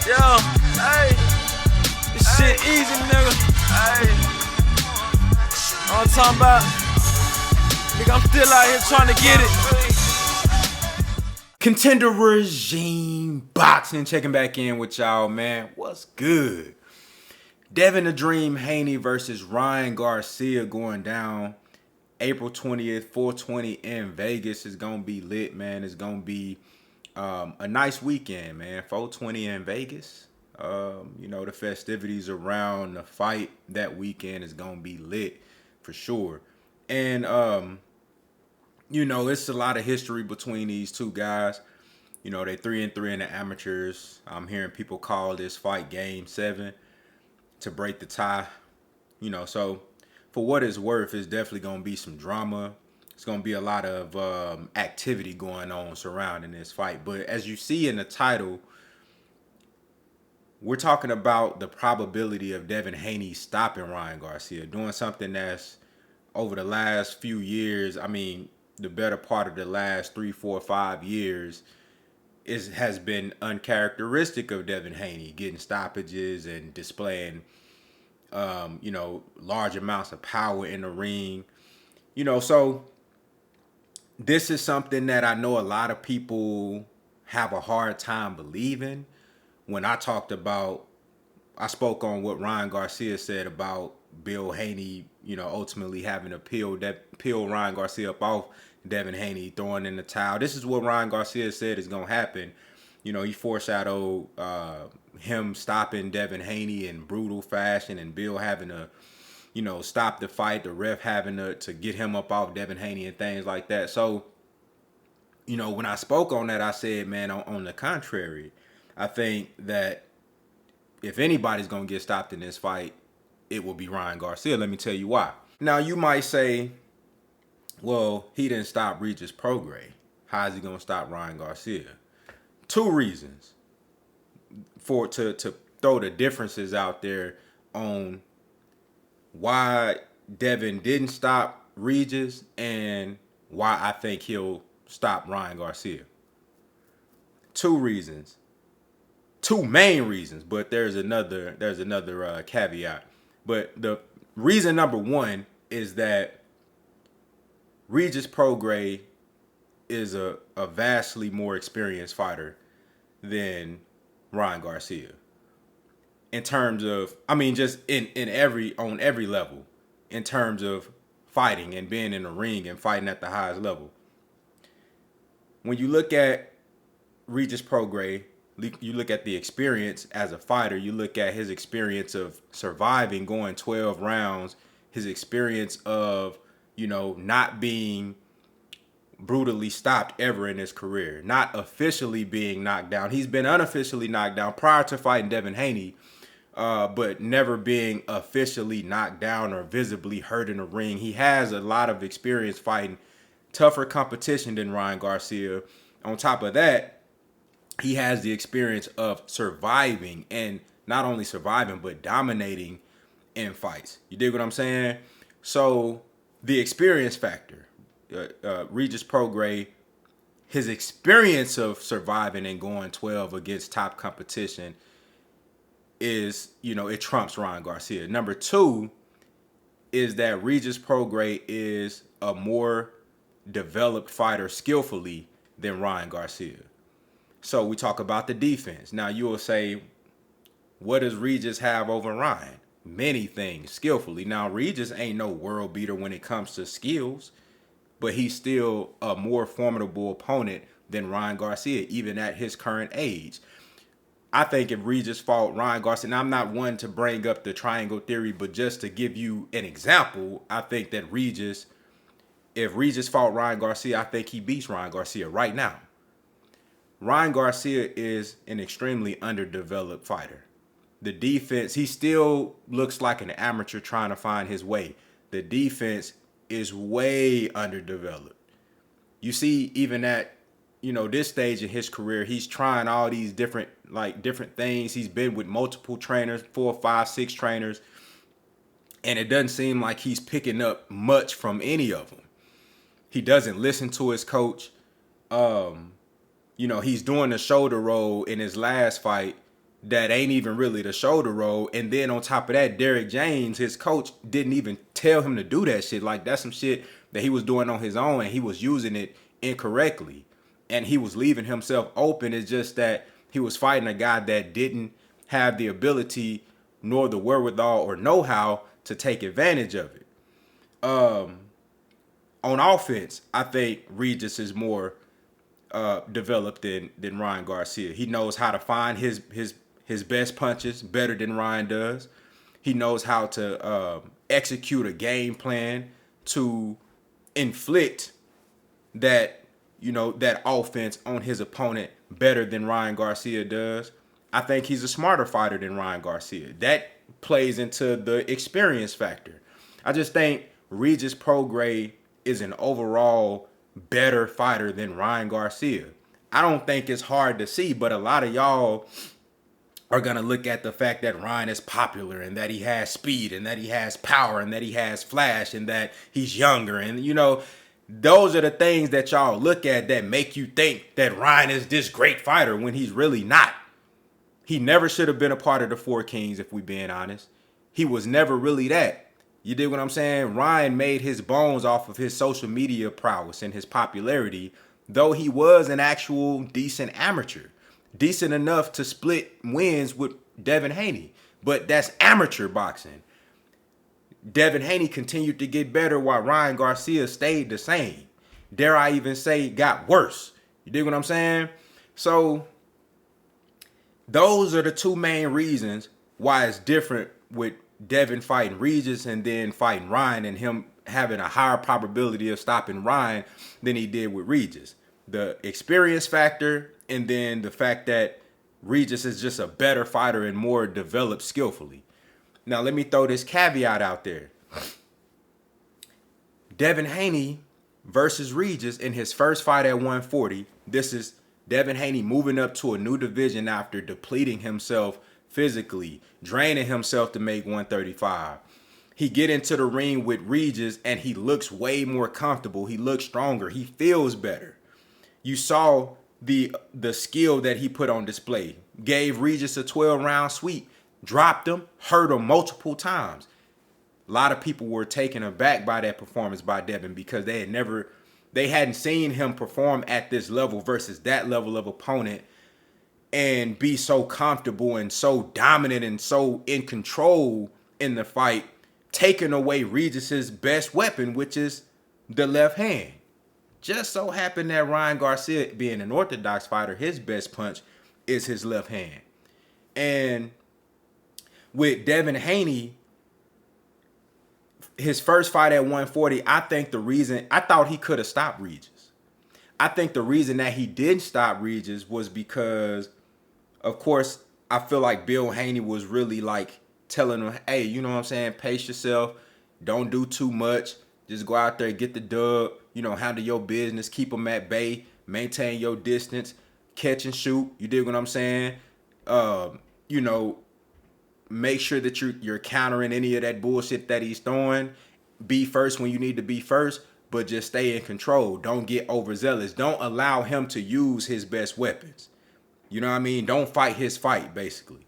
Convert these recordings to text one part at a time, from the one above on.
Yo, hey, this shit easy, nigga. Hey, all I'm talking about, nigga, I'm still out here trying to get it. Contender Regime Boxing, checking back in with y'all, man. What's good? Devin the Dream Haney versus Ryan Garcia going down April 20th, 420 in Vegas. Is gonna be lit, man. It's gonna be a nice weekend, man. 420 in Vegas. The festivities around the fight that weekend is gonna be lit for sure. And it's a lot of history between these two guys. They 3-3 in the amateurs. I'm hearing people call this fight Game 7 to break the tie. So for what it's worth, it's definitely gonna be some drama. It's gonna be a lot of activity going on surrounding this fight. But as you see in the title, we're talking about the probability of Devin Haney stopping Ryan Garcia, doing something that's over the last few years. I mean, the better part of the last 3, 4, 5 years has been uncharacteristic of Devin Haney, getting stoppages and displaying, large amounts of power in the ring. So this is something that I know a lot of people have a hard time believing. When I spoke on what Ryan Garcia said about Bill Haney, ultimately having to peel Ryan Garcia up off Devin Haney, throwing in the towel. This is what Ryan Garcia said is going to happen. He foreshadowed him stopping Devin Haney in brutal fashion and Bill having to, stop the fight, the ref having to get him up off Devin Haney and things like that. So, when I spoke on that, I said, man, on the contrary, I think that if anybody's going to get stopped in this fight, it will be Ryan Garcia. Let me tell you why. Now, you might say, well, he didn't stop Regis Prograis. How is he going to stop Ryan Garcia? 2 reasons to throw the differences out there on why Devin didn't stop Regis and why I think he'll stop Ryan Garcia. 2 reasons. 2 main reasons, but there's another caveat. But the reason number 1 is that Regis Prograis is a vastly more experienced fighter than Ryan Garcia. In terms of, just on every level, in terms of fighting and being in the ring and fighting at the highest level. When you look at Regis Prograis, you look at the experience as a fighter, you look at his experience of surviving, going 12 rounds, his experience of, not being brutally stopped ever in his career, not officially being knocked down. He's been unofficially knocked down prior to fighting Devin Haney, but never being officially knocked down or visibly hurt in the ring. He has a lot of experience fighting tougher competition than Ryan Garcia. On top of that, he has the experience of surviving, and not only surviving, but dominating in fights. You dig what I'm saying? So the experience factor, Regis Prograis, his experience of surviving and going 12 against top competition is, it trumps Ryan Garcia. Number 2 is that Regis Prograis is a more developed fighter skillfully than Ryan Garcia. So we talk about the defense. Now you will say, what does Regis have over Ryan? Many things skillfully. Now Regis ain't no world beater when it comes to skills, but he's still a more formidable opponent than Ryan Garcia, even at his current age. I think if Regis fought Ryan Garcia, and I'm not one to bring up the triangle theory, but just to give you an example, I think that if Regis fought Ryan Garcia, I think he beats Ryan Garcia right now. Ryan Garcia is an extremely underdeveloped fighter. The defense, he still looks like an amateur trying to find his way. The defense is way underdeveloped. You see, even at, this stage in his career, he's trying all these different things. He's been with multiple trainers, 4, 5, 6 trainers, and it doesn't seem like he's picking up much from any of them. He doesn't listen to his coach. He's doing the shoulder roll in his last fight that ain't even really the shoulder roll. And then on top of that, Derrick James, his coach, didn't even tell him to do that shit. Like, that's some shit that he was doing on his own, and he was using it incorrectly. And he was leaving himself open. It's just that he was fighting a guy that didn't have the ability nor the wherewithal or know-how to take advantage of it. On offense, I think Regis is more developed than Ryan Garcia. He knows how to find his best punches better than Ryan does. He knows how to execute a game plan to inflict that offense on his opponent better than Ryan Garcia does. I think he's a smarter fighter than Ryan Garcia. That plays into the experience factor. I just think Regis Prograis is an overall better fighter than Ryan Garcia. I don't think it's hard to see, but a lot of y'all are going to look at the fact that Ryan is popular and that he has speed and that he has power and that he has flash and that he's younger. And, those are the things that y'all look at that make you think that Ryan is this great fighter when he's really not. He never should have been a part of the Four Kings, if we being honest. He was never really that. You dig what I'm saying? Ryan made his bones off of his social media prowess and his popularity, though he was an actual decent amateur. Decent enough to split wins with Devin Haney. But that's amateur boxing. Devin Haney continued to get better while Ryan Garcia stayed the same. Dare I even say got worse. You dig what I'm saying? So those are the two main reasons why it's different with Devin fighting Regis and then fighting Ryan, and him having a higher probability of stopping Ryan than he did with Regis. The experience factor, and then the fact that Regis is just a better fighter and more developed skillfully. Now, let me throw this caveat out there. Devin Haney versus Regis in his first fight at 140. This is Devin Haney moving up to a new division after depleting himself physically, draining himself to make 135. He get into the ring with Regis and he looks way more comfortable. He looks stronger. He feels better. You saw the skill that he put on display. Gave Regis a 12-round sweep. Dropped him, hurt him multiple times. A lot of people were taken aback by that performance by Devin because they hadn't seen him perform at this level versus that level of opponent and be so comfortable and so dominant and so in control in the fight, taking away Regis's best weapon, which is the left hand. Just so happened that Ryan Garcia, being an orthodox fighter, his best punch is his left hand. And with Devin Haney, his first fight at 140, I thought he could have stopped Regis. I think the reason that he didn't stop Regis was because, of course, I feel like Bill Haney was really like telling him, hey, you know what I'm saying? Pace yourself. Don't do too much. Just go out there, get the dub, handle your business, keep them at bay, maintain your distance, catch and shoot. You dig what I'm saying? Make sure that you're countering any of that bullshit that he's throwing. Be first when you need to be first, but just stay in control. Don't get overzealous. Don't allow him to use his best weapons. You know what I mean? Don't fight his fight, basically.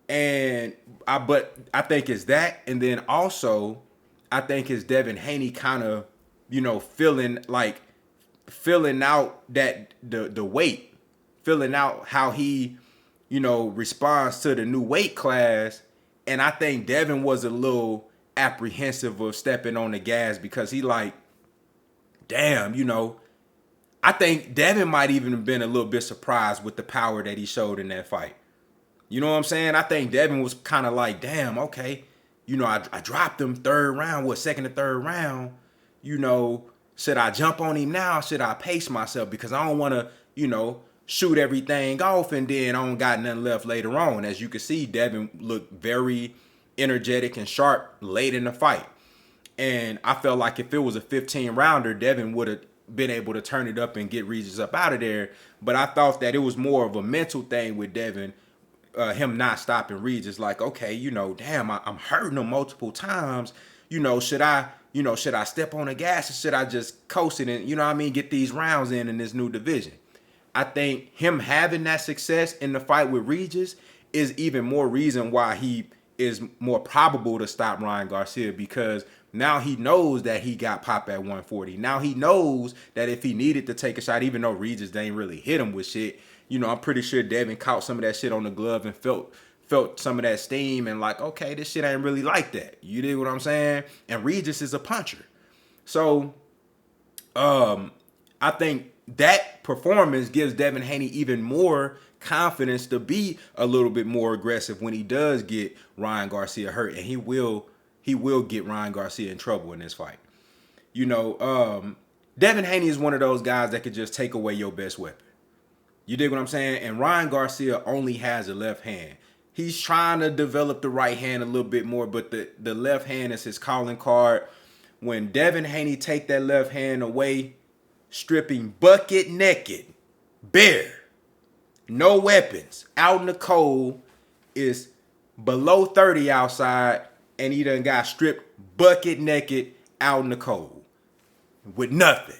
But I think it's that, and then also I think it's Devin Haney kind of, filling out that the weight, filling out how he responds to the new weight class. And I think Devin was a little apprehensive of stepping on the gas because he like, damn, I think Devin might even have been a little bit surprised with the power that he showed in that fight. You know what I'm saying? I think Devin was kind of like, damn, okay. I dropped him second or third round. Should I jump on him now? Should I pace myself? Because I don't want to, shoot everything off and then I don't got nothing left later on. As you can see, Devin looked very energetic and sharp late in the fight. And I felt like if it was a 15-rounder, Devin would have been able to turn it up and get Regis up out of there. But I thought that it was more of a mental thing with Devin, him not stopping Regis. Like, okay, damn, I'm hurting him multiple times. Should I step on the gas or should I just coast it and, get these rounds in this new division? I think him having that success in the fight with Regis is even more reason why he is more probable to stop Ryan Garcia, because now he knows that he got popped at 140. Now he knows that if he needed to take a shot, even though Regis they ain't really hit him with shit, you know, I'm pretty sure Devin caught some of that shit on the glove and felt some of that steam and like, okay, this shit ain't really like that. You dig what I'm saying? And Regis is a puncher. So I think that performance gives Devin Haney even more confidence to be a little bit more aggressive when he does get Ryan Garcia hurt, and he will get Ryan Garcia in trouble in this fight. You know, Devin Haney is one of those guys that could just take away your best weapon. You dig what I'm saying? And Ryan Garcia only has a left hand. He's trying to develop the right hand a little bit more, but the left hand is his calling card. When Devin Haney take that left hand away, stripping bucket naked, bare, no weapons, out in the cold, is below 30 outside, and he done got stripped bucket naked out in the cold with nothing.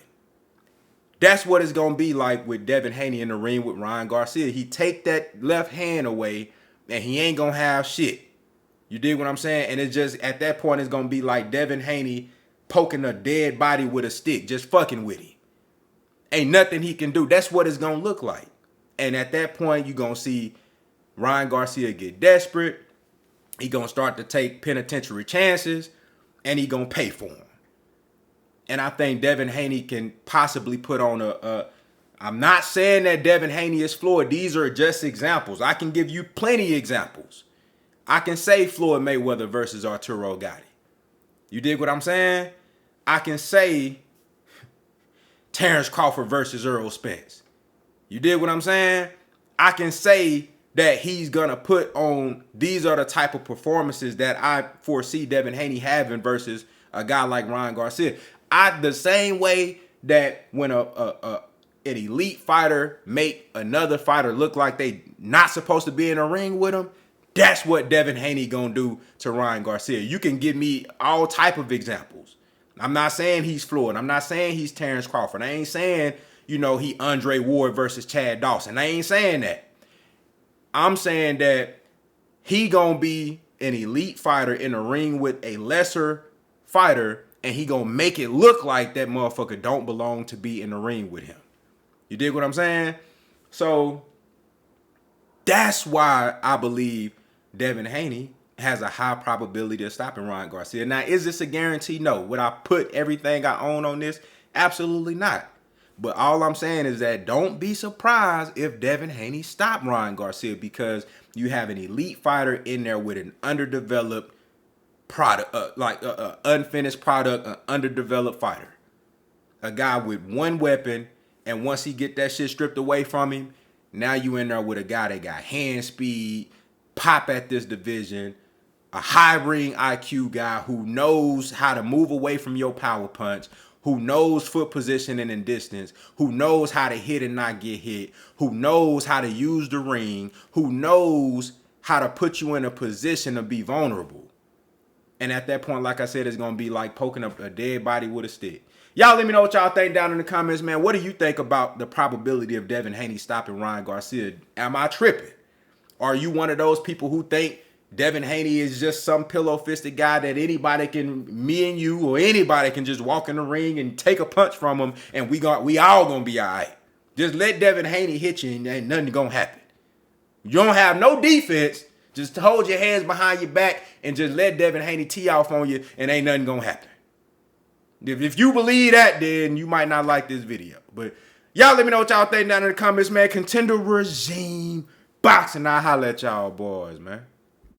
That's what it's going to be like with Devin Haney in the ring with Ryan Garcia. He take that left hand away, and he ain't going to have shit. You dig what I'm saying? And it's just, at that point, it's going to be like Devin Haney poking a dead body with a stick, just fucking with him. Ain't nothing he can do. That's what it's going to look like. And at that point, you're going to see Ryan Garcia get desperate. He going to start to take penitentiary chances, and he going to pay for them. And I think Devin Haney can possibly put on I'm not saying that Devin Haney is Floyd. These are just examples. I can give you plenty of examples. I can say Floyd Mayweather versus Arturo Gatti. You dig what I'm saying? I can say Terrence Crawford versus Earl Spence. You dig what I'm saying? I can say that he's going to put on, these are the type of performances that I foresee Devin Haney having versus a guy like Ryan Garcia. The same way that when an elite fighter make another fighter look like they not supposed to be in a ring with him, that's what Devin Haney gonna do to Ryan Garcia. You can give me all type of examples. I'm not saying he's Floyd. I'm not saying he's Terrence Crawford. I ain't saying, you know, he Andre Ward versus Chad Dawson. I ain't saying that. I'm saying that he gonna be an elite fighter in a ring with a lesser fighter, and he gonna make it look like that motherfucker don't belong to be in the ring with him. You dig what I'm saying? So that's why I believe Devin Haney has a high probability of stopping Ryan Garcia. Now, is this a guarantee? No. Would I put everything I own on this? Absolutely not. But all I'm saying is that don't be surprised if Devin Haney stopped Ryan Garcia, because you have an elite fighter in there with an underdeveloped product, unfinished product, an underdeveloped fighter. A guy with one weapon, and once he get that shit stripped away from him, now you in there with a guy that got hand speed, pop at this division, a high ring IQ guy who knows how to move away from your power punch, who knows foot positioning and distance, who knows how to hit and not get hit, who knows how to use the ring, who knows how to put you in a position to be vulnerable. And at that point, like I said, it's going to be like poking up a dead body with a stick. Y'all let me know what y'all think down in the comments, man. What do you think about the probability of Devin Haney stopping Ryan Garcia? Am I tripping? Are you one of those people who think Devin Haney is just some pillow-fisted guy that anybody can, me and you or anybody can just walk in the ring and take a punch from him and we all gonna be all right? Just let Devin Haney hit you and ain't nothing gonna happen. You don't have no defense. Just hold your hands behind your back and just let Devin Haney tee off on you and ain't nothing gonna happen. If you believe that, then you might not like this video. But y'all let me know what y'all think down in the comments, man. Contender regime boxing. I'll holler at y'all boys, man.